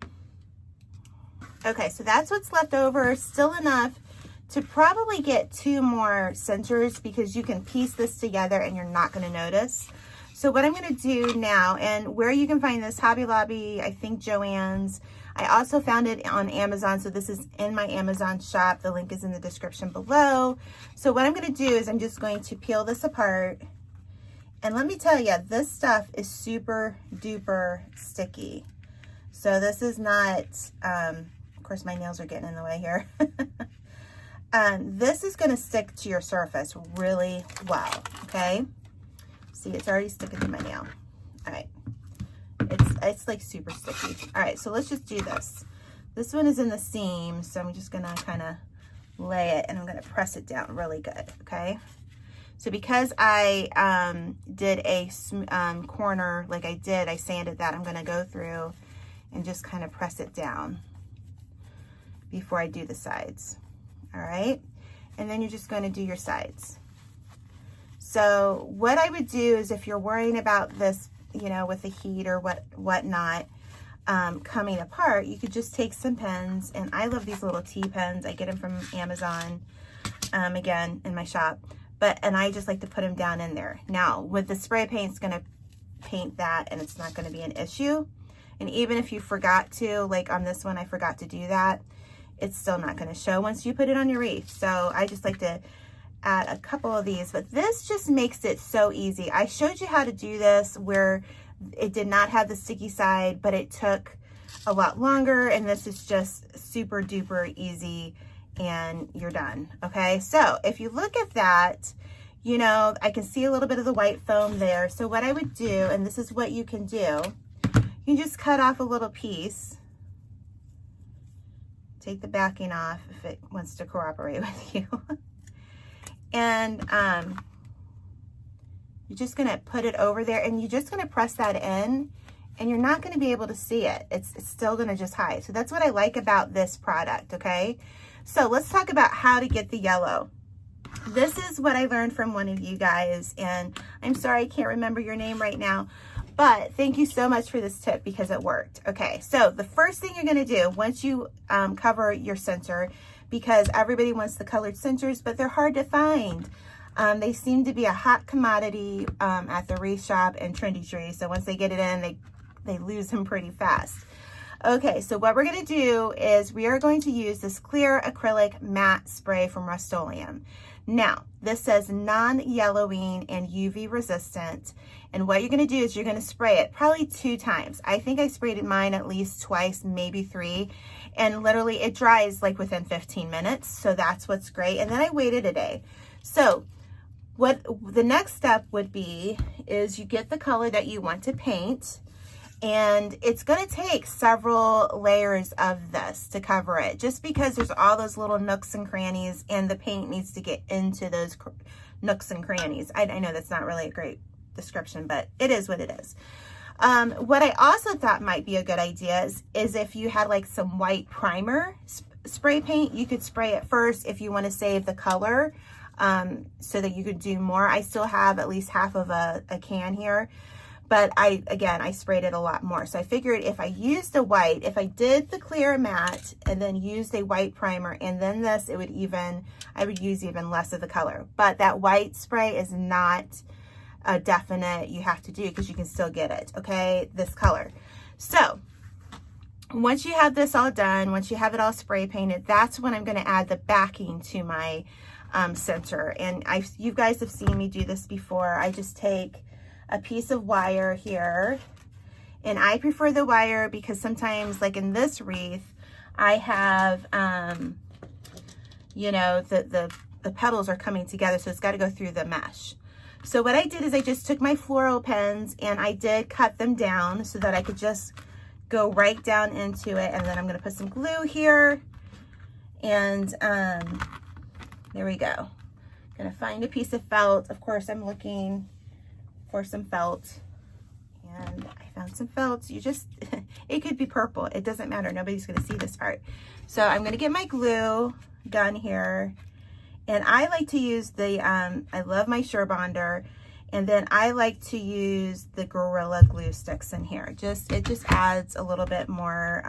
Okay, so that's what's left over, still enough to probably get 2 more centers, because you can piece this together and you're not going to notice. So what I'm going to do now, and where you can find this, Hobby Lobby, I think Joann's. I also found it on Amazon, so this is in my Amazon shop. The link is in the description below. So what I'm going to do is I'm just going to peel this apart. And let me tell you, this stuff is super duper sticky. So this is not, of course my nails are getting in the way here. This is going to stick to your surface really well, okay? See, it's already sticking to my nail. All right. It's like super sticky. All right, so let's just do this. This one is in the seam, so I'm just gonna kind of lay it and I'm gonna press it down really good, okay? So because I did a corner like I sanded that, I'm gonna go through and just kind of press it down before I do the sides, all right? And then you're just gonna do your sides. So what I would do is, if you're worrying about this, you know, with the heat or whatnot coming apart, you could just take some pens, and I love these little T-pens. I get them from Amazon, again, in my shop, and I just like to put them down in there. Now, with the spray paint, it's gonna paint that, and it's not gonna be an issue. And even if you forgot to, like on this one, I forgot to do that, it's still not gonna show once you put it on your wreath. So I just like to add a couple of these, but this just makes it so easy. I showed you how to do this where it did not have the sticky side, but it took a lot longer, and this is just super duper easy, and you're done. Okay, so if you look at that, you know, I can see a little bit of the white foam there. So what I would do, and this is what you can do, you can just cut off a little piece, take the backing off if it wants to cooperate with you. And you're just gonna put it over there, and you're just gonna press that in, and you're not gonna be able to see it. It's still gonna just hide. So that's what I like about this product, okay? So let's talk about how to get the yellow. This is what I learned from one of you guys, and I'm sorry I can't remember your name right now, but thank you so much for this tip because it worked. Okay, so the first thing you're gonna do once you cover your center, because everybody wants the colored centers, but they're hard to find. They seem to be a hot commodity at the wreath shop and Trendy Tree. So once they get it in, they lose them pretty fast. Okay, so what we're gonna do is we are going to use this clear acrylic matte spray from Rust-Oleum. Now, this says non-yellowing and UV resistant. And what you're gonna do is you're gonna spray it probably 2 times. I think I sprayed mine at least twice, maybe 3. And literally it dries like within 15 minutes. So that's what's great. And then I waited a day. So what the next step would be is you get the color that you want to paint. And it's going to take several layers of this to cover it, just because there's all those little nooks and crannies, and the paint needs to get into those nooks and crannies. I know that's not really a great description, but it is what it is. What I also thought might be a good idea is if you had like some white primer spray paint, you could spray it first if you want to save the color, so that you could do more. I still have at least half of a can here. But I sprayed it a lot more. So I figured if I used the white, if I did the clear matte and then used a white primer and then this, I would use even less of the color. But that white spray is not a definite you have to do, because you can still get it, okay, this color. So once you have this all done, once you have it all spray painted, that's when I'm gonna add the backing to my center. And you guys have seen me do this before. I just take a piece of wire here, and I prefer the wire because sometimes, like in this wreath, I have you know, the petals are coming together, so it's got to go through the mesh. So what I did is I just took my floral pens and I did cut them down so that I could just go right down into it. And then I'm going to put some glue here, and there we go. I'm going to find a piece of felt. Of course, I'm looking for some felt, and I found some felt. You just it could be purple, it doesn't matter, nobody's going to see this part. So I'm going to get my glue gun here, and I like to use the I love my SureBonder, and then I like to use the Gorilla glue sticks in here. It just adds a little bit more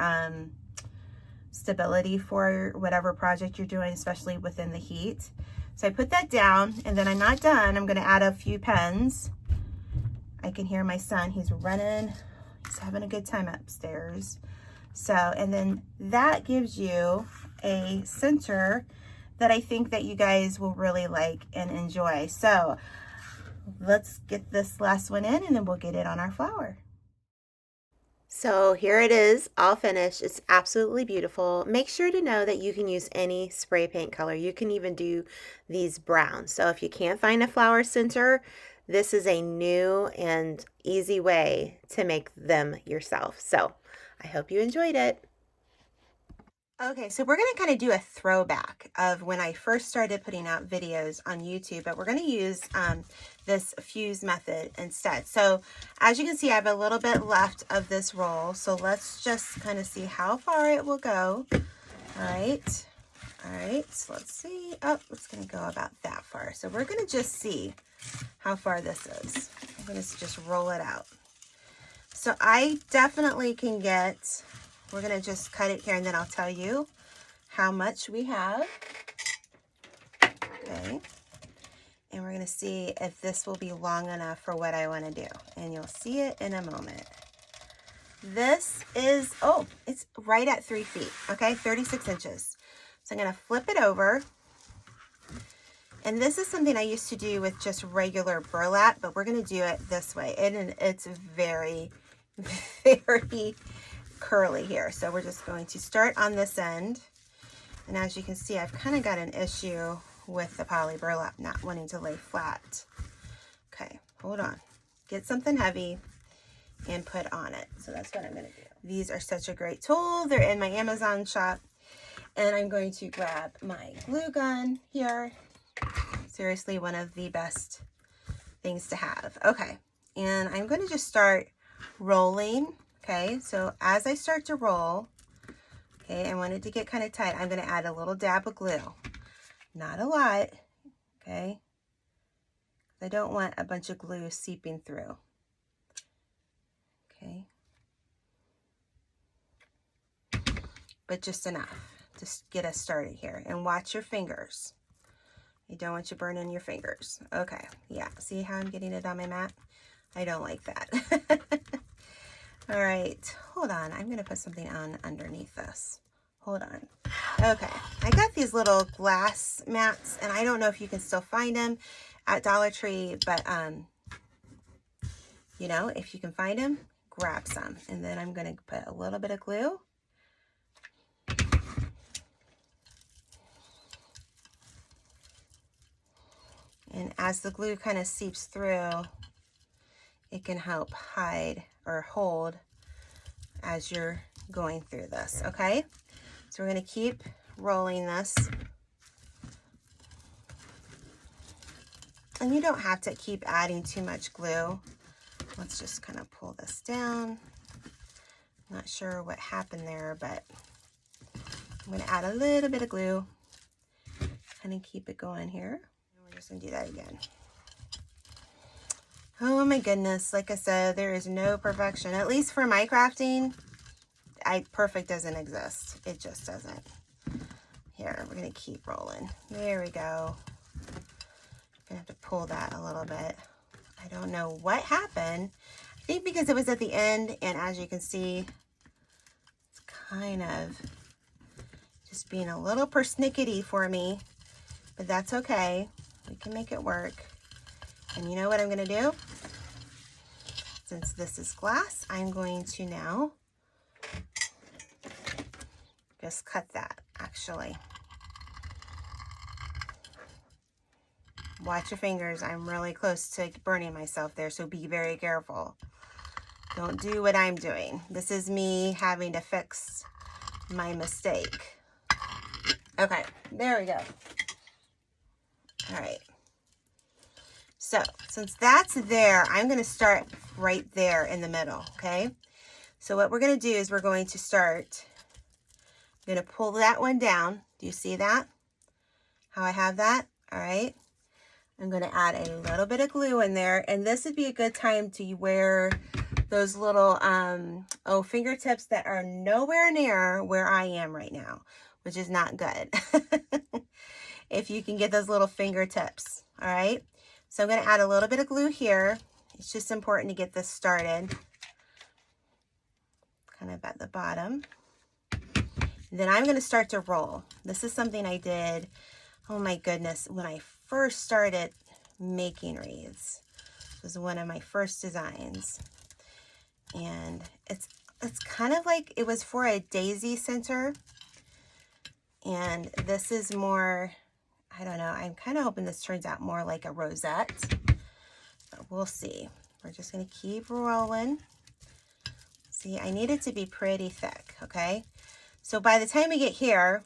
stability for whatever project you're doing, especially within the heat. So I put that down, and then I'm not done. I'm going to add a few pens. I can hear my son, he's running, he's having a good time upstairs. So, and then that gives you a center that I think that you guys will really like and enjoy. So let's get this last one in, and then we'll get it on our flower. So here it is, all finished. It's absolutely beautiful. Make sure to know that you can use any spray paint color. You can even do these browns. So if you can't find a flower center, this is a new and easy way to make them yourself. So I hope you enjoyed it. Okay, so we're going to kind of do a throwback of when I first started putting out videos on YouTube, but we're going to use this fuse method instead. So as you can see, I have a little bit left of this roll. So let's just kind of see how far it will go. All right, so let's see. Oh, it's going to go about that far. So we're going to just see how far this is. I'm going to just roll it out. So I definitely can get, we're going to just cut it here, and then I'll tell you how much we have. Okay. And we're going to see if this will be long enough for what I want to do. And you'll see it in a moment. This is, oh, it's right at 3 feet. Okay, 36 inches. So I'm going to flip it over. And this is something I used to do with just regular burlap, but we're going to do it this way. And it's very, very curly here. So we're just going to start on this end. And as you can see, I've kind of got an issue with the poly burlap not wanting to lay flat. Okay, hold on. Get something heavy and put on it. So that's what I'm going to do. These are such a great tool. They're in my Amazon shop. And I'm going to grab my glue gun here. Seriously, one of the best things to have. Okay, and I'm going to just start rolling. Okay, so as I start to roll, okay, I want it to get kind of tight. I'm going to add a little dab of glue. Not a lot, okay? I don't want a bunch of glue seeping through. Okay. But just enough. Just get us started here. And watch your fingers. You don't want you burning your fingers. Okay, yeah. See how I'm getting it on my mat? I don't like that. All right, hold on. I'm going to put something on underneath this. Hold on. Okay, I got these little glass mats, and I don't know if you can still find them at Dollar Tree, but you know, if you can find them, grab some. And then I'm going to put a little bit of glue. And as the glue kind of seeps through, it can help hide or hold as you're going through this, okay? So we're going to keep rolling this. And you don't have to keep adding too much glue. Let's just kind of pull this down. Not sure what happened there, but I'm going to add a little bit of glue. Kind of keep it going here. And we're just going to do that again. Oh my goodness, like I said, there is no perfection. At least for my crafting, perfect doesn't exist. It just doesn't. Here, we're going to keep rolling. There we go. I'm going to have to pull that a little bit. I don't know what happened. I think because it was at the end, and as you can see, it's kind of just being a little persnickety for me, but that's okay. We can make it work. And you know what I'm going to do? Since this is glass, I'm going to now just cut that, actually. Watch your fingers. I'm really close to burning myself there, so be very careful. Don't do what I'm doing. This is me having to fix my mistake. Okay, there we go. All right. So, since that's there, I'm going to start right there in the middle, okay? So what we're going to do is we're going to start, I'm going to pull that one down. Do you see that? How I have that? All right. I'm going to add a little bit of glue in there, and this would be a good time to wear those little fingertips that are nowhere near where I am right now, which is not good. If you can get those little fingertips, all right? So I'm going to add a little bit of glue here. It's just important to get this started, kind of at the bottom. And then I'm going to start to roll. This is something I did, oh my goodness, when I first started making wreaths. This was one of my first designs. And it's kind of like, it was for a daisy center. And this is more, I don't know, I'm kind of hoping this turns out more like a rosette. But we'll see. We're just going to keep rolling. See, I need it to be pretty thick, okay? So by the time we get here,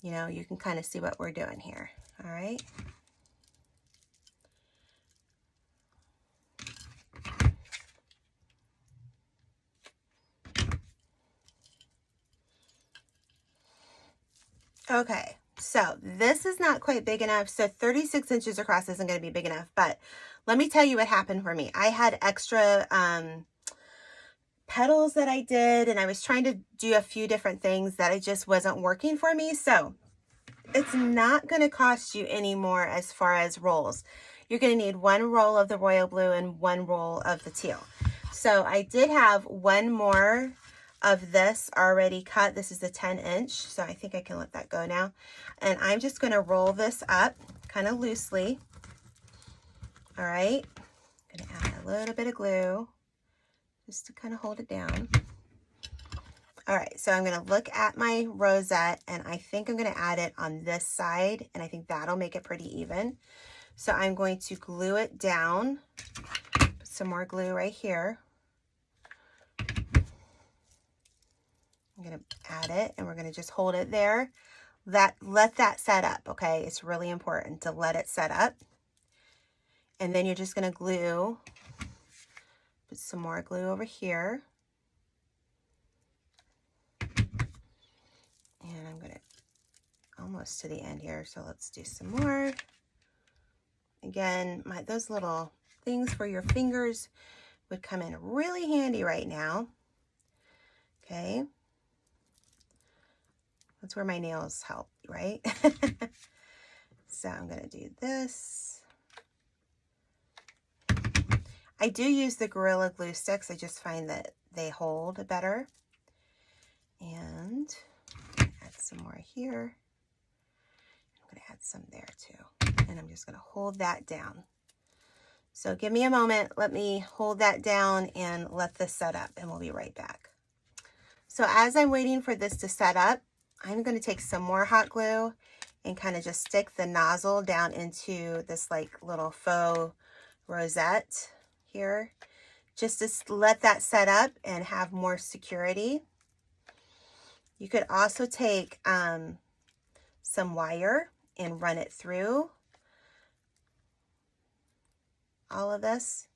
you know, you can kind of see what we're doing here, all right? Okay, so this is not quite big enough. So 36 inches across isn't going to be big enough, but let me tell you what happened for me. I had extra petals that I did, and I was trying to do a few different things that it just wasn't working for me. So it's not going to cost you any more as far as rolls. You're going to need one roll of the royal blue and one roll of the teal. So I did have one more of this already cut. This is a 10-inch, so I think I can let that go now. And I'm just going to roll this up kind of loosely. All right. I'm going to add a little bit of glue just to kind of hold it down. All right, so I'm going to look at my rosette, and I think I'm going to add it on this side, and I think that'll make it pretty even. So I'm going to glue it down. Put some more glue right here. I'm going to add it, and we're going to just hold it there. Let that set up, okay? It's really important to let it set up. And then you're just going to glue. Put some more glue over here. And I'm going to almost to the end here, so let's do some more. Again, those little things for your fingers would come in really handy right now. Okay. That's where my nails help, right? So I'm going to do this. I do use the Gorilla Glue sticks. I just find that they hold better. And add some more here. I'm going to add some there too. And I'm just going to hold that down. So give me a moment. Let me hold that down and let this set up, and we'll be right back. So as I'm waiting for this to set up, I'm going to take some more hot glue and kind of just stick the nozzle down into this like little faux rosette here, just to let that set up and have more security. You could also take some wire and run it through all of this.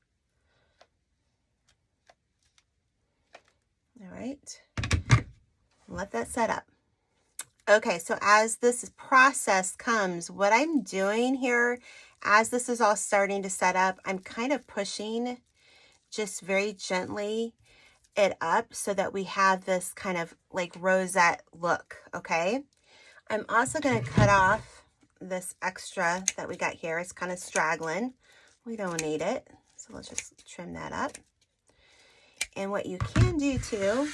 All right, let that set up. Okay, so as this process comes, what I'm doing here, as this is all starting to set up, I'm kind of pushing just very gently it up so that we have this kind of like rosette look, okay? I'm also going to cut off this extra that we got here. It's kind of straggling. We don't need it, so let's just trim that up. And what you can do too,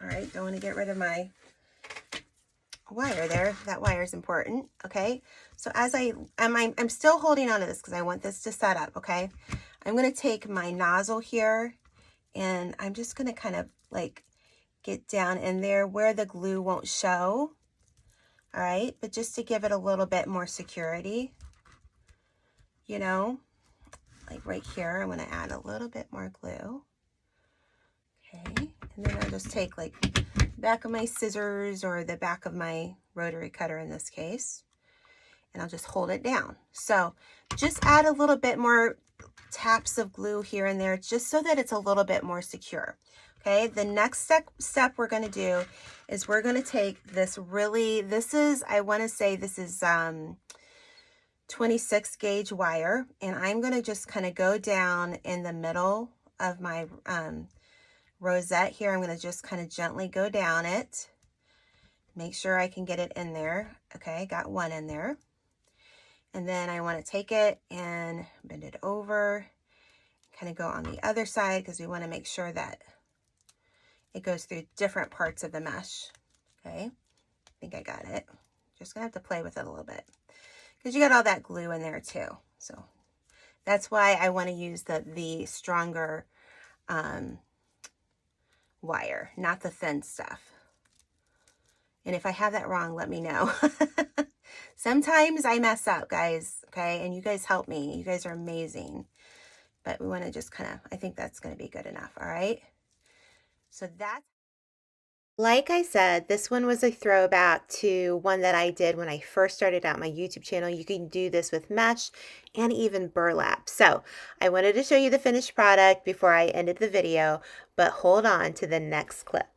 all right, don't want to get rid of my wire there. That wire is important, okay? So as I'm still holding on to this because I want this to set up, okay? I'm going to take my nozzle here and I'm just going to kind of like get down in there where the glue won't show, all right? But just to give it a little bit more security, you know, like right here, I'm going to add a little bit more glue, okay? And then I'll just take like back of my scissors or the back of my rotary cutter in this case, and I'll just hold it down. So just add a little bit more taps of glue here and there just so that it's a little bit more secure. Okay, the next step we're going to do is we're going to take this I want to say this is 26 gauge wire, and I'm going to just kind of go down in the middle of my rosette here. I'm going to just kind of gently go down it, make sure I can get it in there. Okay, got one in there. And then I want to take it and bend it over, kind of go on the other side because we want to make sure that it goes through different parts of the mesh. Okay, I think I got it. Just gonna have to play with it a little bit because you got all that glue in there too. So that's why I want to use the stronger wire, not the thin stuff. And if I have that wrong, let me know. Sometimes I mess up, guys, okay? And you guys help me. You guys are amazing. But we want to just kind of, I think that's going to be good enough, all right? So that's, like I said, this one was a throwback to one that I did when I first started out my YouTube channel. You can do this with mesh and even burlap. So I wanted to show you the finished product before I ended the video, but hold on to the next clip.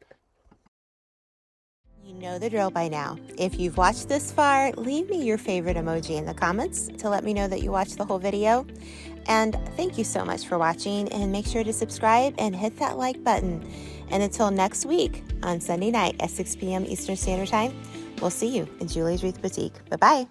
You know the drill by now. If you've watched this far, leave me your favorite emoji in the comments to let me know that you watched the whole video. And thank you so much for watching, and make sure to subscribe and hit that like button. And until next week on Sunday night at 6 p.m. Eastern Standard Time, we'll see you in Julie's Wreath Boutique. Bye-bye.